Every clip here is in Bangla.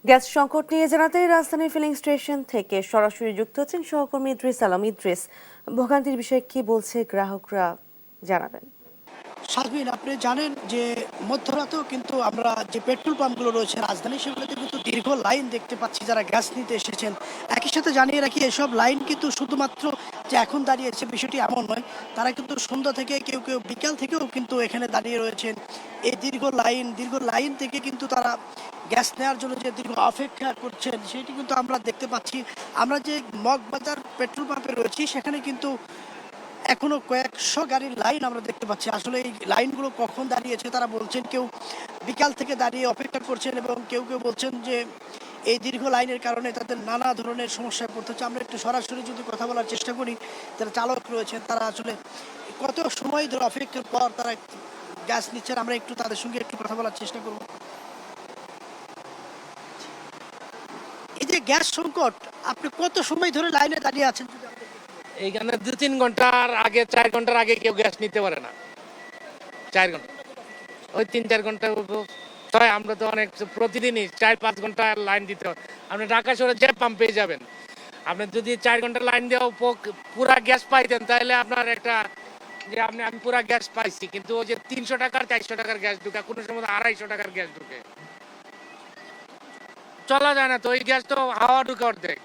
গ্যাস সংকট নিয়ে জানাতে রাজধানীর ফিলিং স্টেশন থেকে সরাসরি যুক্ত হচ্ছেন সহকর্মী ইদ্রিস আলম। ইদ্রিস, ভোগান্তির বিষয়ে কি বলছে গ্রাহকরা, জানাবেন। শারমিন, আপনি জানেন যে মধ্যরাতেও কিন্তু আমরা যে পেট্রোল পাম্পগুলো রয়েছে রাজধানী, সেগুলোতে কিন্তু দীর্ঘ লাইন দেখতে পাচ্ছি যারা গ্যাস নিতে এসেছেন। একই সাথে জানিয়ে রাখি, এসব লাইন কিন্তু শুধুমাত্র যে এখন দাঁড়িয়েছে বিষয়টি এমন নয়, তারা কিন্তু সন্ধ্যা থেকে কেউ কেউ বিকাল থেকেও কিন্তু এখানে দাঁড়িয়ে রয়েছেন। এই দীর্ঘ লাইন থেকে কিন্তু তারা গ্যাস নেওয়ার জন্য যে দীর্ঘ অপেক্ষা করছেন সেটি কিন্তু আমরা দেখতে পাচ্ছি। আমরা যে মগবাজার পেট্রোল পাম্পে রয়েছি সেখানে কিন্তু এখনো কয়েকশো গাড়ির লাইন আমরা দেখতে পাচ্ছি। আসলে এই লাইনগুলো কখন দাঁড়িয়েছে তারা বলছেন কেউ বিকাল থেকে দাঁড়িয়ে অপেক্ষা করছেন, এবং কেউ কেউ বলছেন যে এই দীর্ঘ লাইনের কারণে তাদের নানা ধরনের সমস্যায় পড়তে হচ্ছে। আমরা একটু সরাসরি যদি কথা বলার চেষ্টা করি, যারা চালক রয়েছেন তারা আসলে কত সময় ধরে অপেক্ষার পর তারা গ্যাস নিচ্ছেন, আমরা একটু তাদের সঙ্গে একটু কথা বলার চেষ্টা করব। এই যে গ্যাস সংকট, আপনি কত সময় ধরে লাইনে দাঁড়িয়ে আছেন? এইখানে 2-3 ঘন্টার আগে, 4 ঘন্টার আগে কেউ গ্যাস নিতে পারে না। 4 ঘন্টা, ওই 3-4 ঘন্টা হয়। আমরা তো অনেক প্রতিদিনই 4-5 ঘন্টা লাইন দিতে হয়। আপনি ঢাকা শহরে যে পাম্প পেয়ে যাবেন। আপনি যদি 4 ঘন্টা লাইন দেওয়া পুরা গ্যাস পাইতেন, তাহলে আপনার একটা যে আমি পুরা গ্যাস পাইছি, কিন্তু ওই যে 300 টাকার 400 টাকার গ্যাস ঢুকে, কোনো সময় 250 টাকার গ্যাস ঢুকে, চলা যায় না। তো ওই গ্যাস তো হাওয়া ঢুকে অর্ধেক।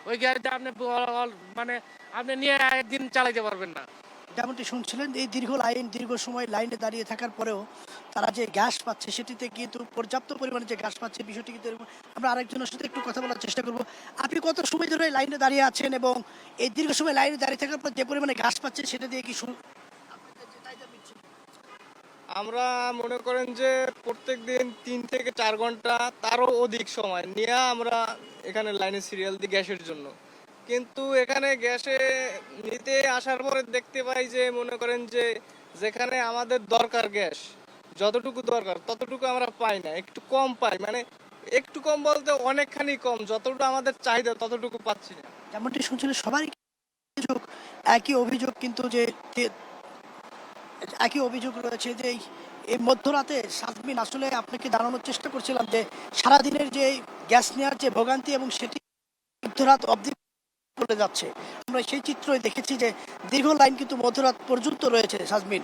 ওই গ্যাসটা আপনি মানে আপনি নিয়ে একদিন চালাইতে পারবেন না। যেমনটি শুনছিলেন, এই দীর্ঘ সময় লাইনে দাঁড়িয়ে থাকার পরেও তারা যে গ্যাস পাচ্ছে সেটিতে কিন্তু পর্যাপ্ত পরিমাণে যে গ্যাস পাচ্ছে বিষয়টি কিন্তু এরকম। আমরা আরেকজনের সাথে একটু কথা বলার চেষ্টা করব। আপনি কত সময় ধরে লাইনে দাঁড়িয়ে আছেন, এবং এই দীর্ঘ সময় লাইনে দাঁড়িয়ে থাকার পর যে পরিমাণে গ্যাস পাচ্ছেন সেটা দিয়ে কি আমরা মনে করেন যে প্রত্যেক দিন 3 থেকে 4 ঘন্টা তারও অধিক সময় নিয়ে আমরা এখানে লাইনে সিরিয়াল দিই গ্যাসের জন্য। কিন্তু এখানে গ্যাসে নিতে আসার পরে দেখতে পাই যে মনে করেন যে যেখানে আমাদের দরকার গ্যাস, যতটুকু দরকার ততটুকু আমরা পাই না, একটু কম পাই। মানে একটু কম বলতে অনেকখানি কম, যতটুকু আমাদের চাহিদা ততটুকু পাচ্ছি না। যেমনটি শুনছিলেন সবারই অভিযোগ, একই অভিযোগ কিন্তু যে একই অভিযোগ রয়েছে যে এই মধ্যরাতে শারমিন, আসলে আপনাকে জানানোর চেষ্টা করছিলাম যে সারাদিনের যে গ্যাস নেওয়ার যে ভোগান্তি, এবং সেটি মধ্যরাত অবধি চলে যাচ্ছে। আমরা সেই চিত্রই দেখেছি যে দীর্ঘ লাইন কিন্তু মধ্যরাত পর্যন্ত রয়েছে শারমিন।